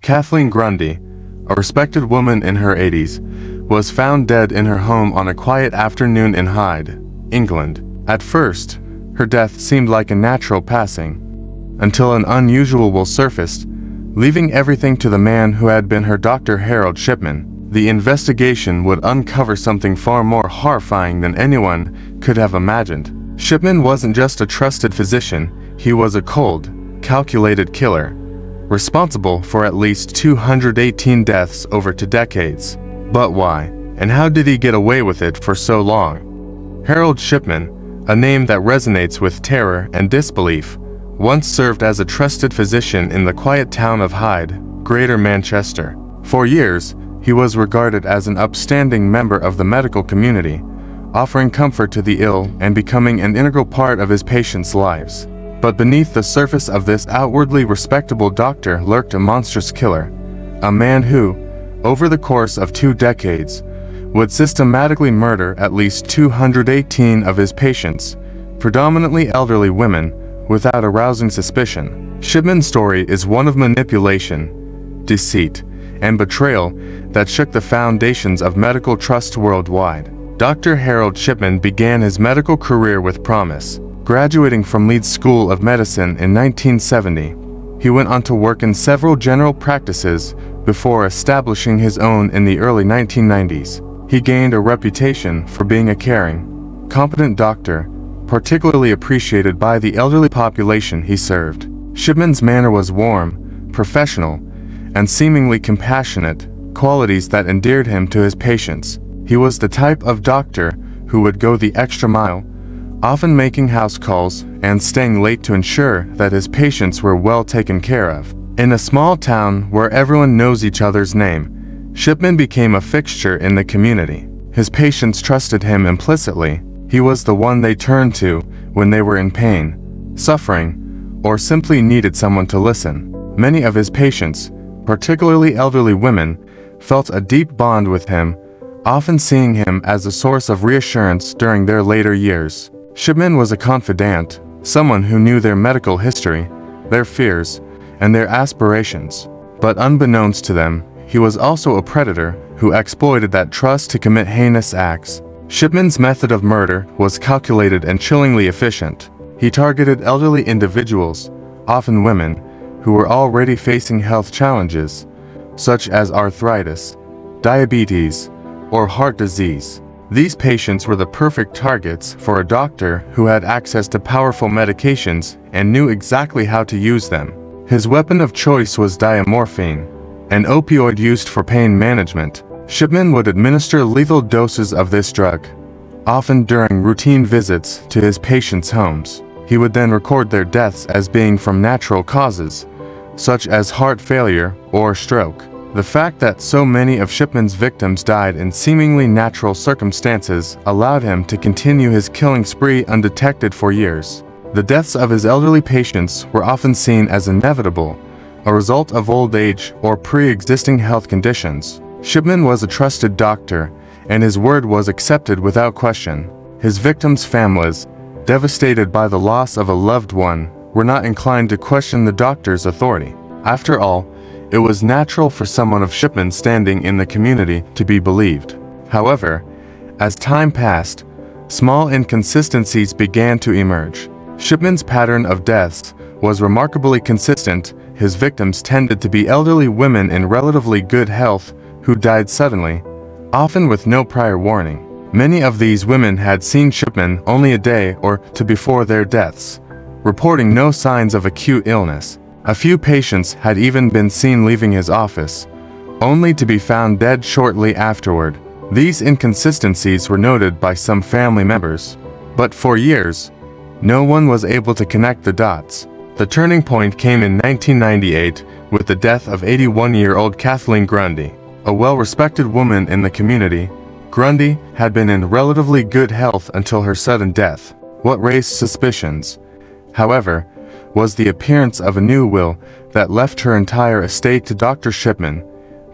Kathleen Grundy, a respected woman in her 80s, was found dead in her home on a quiet afternoon in Hyde, England. At first, her death seemed like a natural passing, until an unusual will surfaced, leaving everything to the man who had been her doctor, Harold Shipman. The investigation would uncover something far more horrifying than anyone could have imagined. Shipman wasn't just a trusted physician, he was a cold, calculated killer, responsible for at least 218 deaths over 2 decades. But why, and how did he get away with it for so long? Harold Shipman, a name that resonates with terror and disbelief, once served as a trusted physician in the quiet town of Hyde, Greater Manchester. For years, he was regarded as an upstanding member of the medical community, offering comfort to the ill and becoming an integral part of his patients' lives. But beneath the surface of this outwardly respectable doctor lurked a monstrous killer, a man who, over the course of 2 decades, would systematically murder at least 218 of his patients, predominantly elderly women, without arousing suspicion. Shipman's story is one of manipulation, deceit, and betrayal that shook the foundations of medical trust worldwide. Dr. Harold Shipman began his medical career with promise. Graduating from Leeds School of Medicine in 1970, he went on to work in several general practices before establishing his own in the early 1990s. He gained a reputation for being a caring, competent doctor, particularly appreciated by the elderly population he served. Shipman's manner was warm, professional, and seemingly compassionate, qualities that endeared him to his patients. He was the type of doctor who would go the extra mile, often making house calls and staying late to ensure that his patients were well taken care of. In a small town where everyone knows each other's name, Shipman became a fixture in the community. His patients trusted him implicitly. He was the one they turned to when they were in pain, suffering, or simply needed someone to listen. Many of his patients, particularly elderly women, felt a deep bond with him, often seeing him as a source of reassurance during their later years. Shipman was a confidant, someone who knew their medical history, their fears, and their aspirations. But unbeknownst to them, he was also a predator who exploited that trust to commit heinous acts. Shipman's method of murder was calculated and chillingly efficient. He targeted elderly individuals, often women, who were already facing health challenges, such as arthritis, diabetes, or heart disease. These patients were the perfect targets for a doctor who had access to powerful medications and knew exactly how to use them. His weapon of choice was diamorphine, an opioid used for pain management. Shipman would administer lethal doses of this drug, often during routine visits to his patients' homes. He would then record their deaths as being from natural causes, such as heart failure or stroke. The fact that so many of Shipman's victims died in seemingly natural circumstances allowed him to continue his killing spree undetected for years. The deaths of his elderly patients were often seen as inevitable, a result of old age or pre-existing health conditions. Shipman was a trusted doctor, and his word was accepted without question. His victims' families, devastated by the loss of a loved one, were not inclined to question the doctor's authority. After all, it was natural for someone of Shipman's standing in the community to be believed. However, as time passed, small inconsistencies began to emerge. Shipman's pattern of deaths was remarkably consistent. His victims tended to be elderly women in relatively good health who died suddenly, often with no prior warning. Many of these women had seen Shipman only a day or two before their deaths, reporting no signs of acute illness. A few patients had even been seen leaving his office, only to be found dead shortly afterward. These inconsistencies were noted by some family members, but for years, no one was able to connect the dots. The turning point came in 1998 with the death of 81-year-old Kathleen Grundy, a well-respected woman in the community. Grundy had been in relatively good health until her sudden death. What raised suspicions, however, was the appearance of a new will that left her entire estate to Dr. Shipman,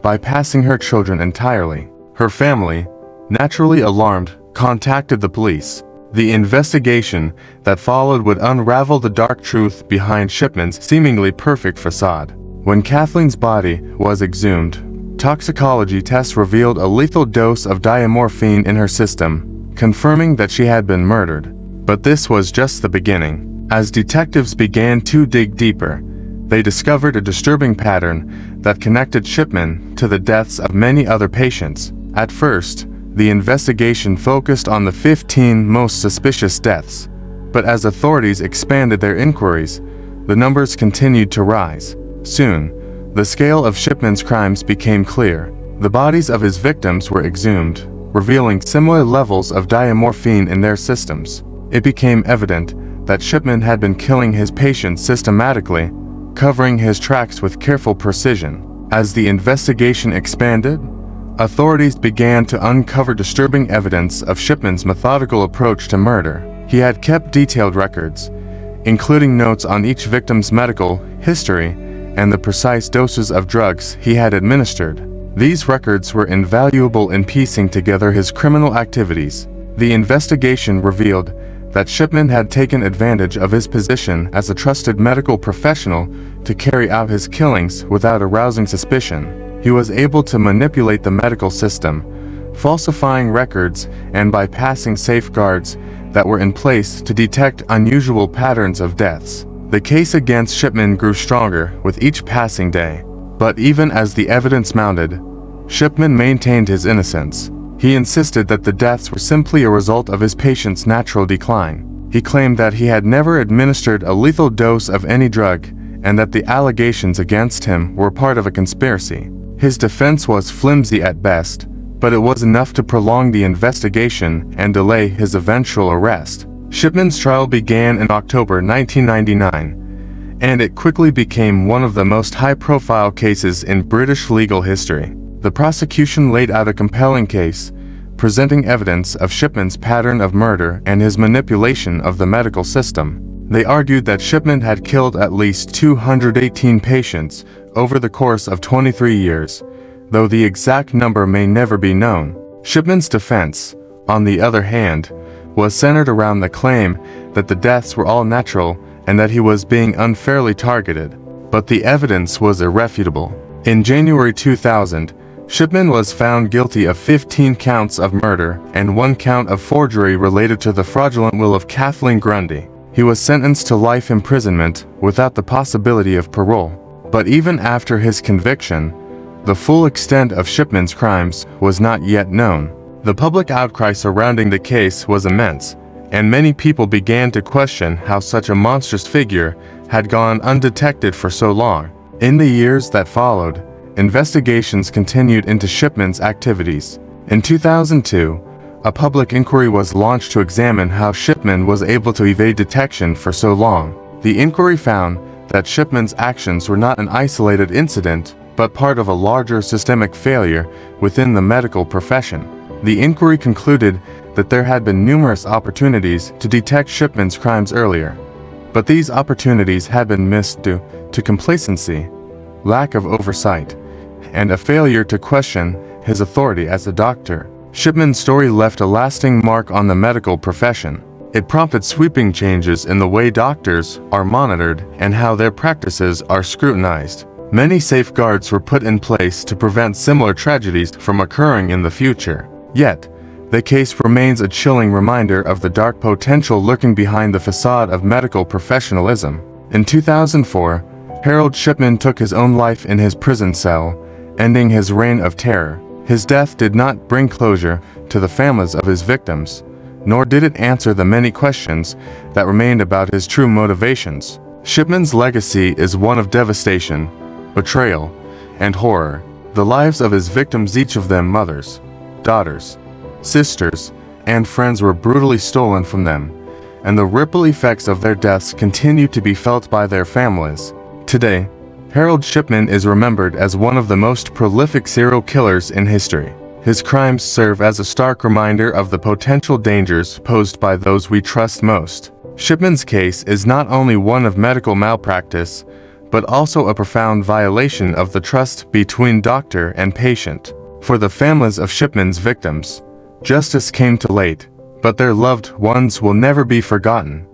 bypassing her children entirely. Her family, naturally alarmed, contacted the police. The investigation that followed would unravel the dark truth behind Shipman's seemingly perfect facade. When Kathleen's body was exhumed, toxicology tests revealed a lethal dose of diamorphine in her system, confirming that she had been murdered. But this was just the beginning. As detectives began to dig deeper, they discovered a disturbing pattern that connected Shipman to the deaths of many other patients. At first, the investigation focused on the 15 most suspicious deaths, but as authorities expanded their inquiries, the numbers continued to rise. Soon, the scale of Shipman's crimes became clear. The bodies of his victims were exhumed, revealing similar levels of diamorphine in their systems. It became evident that Shipman had been killing his patients systematically, covering his tracks with careful precision. As the investigation expanded, authorities began to uncover disturbing evidence of Shipman's methodical approach to murder. He had kept detailed records, including notes on each victim's medical history and the precise doses of drugs he had administered. These records were invaluable in piecing together his criminal activities. The investigation revealed that Shipman had taken advantage of his position as a trusted medical professional to carry out his killings without arousing suspicion. He was able to manipulate the medical system, falsifying records and bypassing safeguards that were in place to detect unusual patterns of deaths. The case against Shipman grew stronger with each passing day. But even as the evidence mounted, Shipman maintained his innocence. He insisted that the deaths were simply a result of his patient's natural decline. He claimed that he had never administered a lethal dose of any drug and that the allegations against him were part of a conspiracy. His defense was flimsy at best, but it was enough to prolong the investigation and delay his eventual arrest. Shipman's trial began in October 1999, and it quickly became one of the most high-profile cases in British legal history. The prosecution laid out a compelling case, presenting evidence of Shipman's pattern of murder and his manipulation of the medical system. They argued that Shipman had killed at least 218 patients over the course of 23 years, though the exact number may never be known. Shipman's defense, on the other hand, was centered around the claim that the deaths were all natural and that he was being unfairly targeted. But the evidence was irrefutable. In January 2000, Shipman was found guilty of 15 counts of murder and 1 count of forgery related to the fraudulent will of Kathleen Grundy. He was sentenced to life imprisonment without the possibility of parole. But even after his conviction, the full extent of Shipman's crimes was not yet known. The public outcry surrounding the case was immense, and many people began to question how such a monstrous figure had gone undetected for so long. In the years that followed, investigations continued into Shipman's activities. In 2002, a public inquiry was launched to examine how Shipman was able to evade detection for so long. The inquiry found that Shipman's actions were not an isolated incident, but part of a larger systemic failure within the medical profession. The inquiry concluded that there had been numerous opportunities to detect Shipman's crimes earlier, but these opportunities had been missed due to complacency, lack of oversight, and a failure to question his authority as a doctor. Shipman's story left a lasting mark on the medical profession. It prompted sweeping changes in the way doctors are monitored and how their practices are scrutinized. Many safeguards were put in place to prevent similar tragedies from occurring in the future. Yet, the case remains a chilling reminder of the dark potential lurking behind the facade of medical professionalism. In 2004, Harold Shipman took his own life in his prison cell, ending his reign of terror. His death did not bring closure to the families of his victims, nor did it answer the many questions that remained about his true motivations. Shipman's legacy is one of devastation, betrayal, and horror. The lives of his victims, each of them mothers, daughters, sisters, and friends, were brutally stolen from them, and the ripple effects of their deaths continue to be felt by their families. Today, Harold Shipman is remembered as one of the most prolific serial killers in history. His crimes serve as a stark reminder of the potential dangers posed by those we trust most. Shipman's case is not only one of medical malpractice, but also a profound violation of the trust between doctor and patient. For the families of Shipman's victims, justice came too late, but their loved ones will never be forgotten.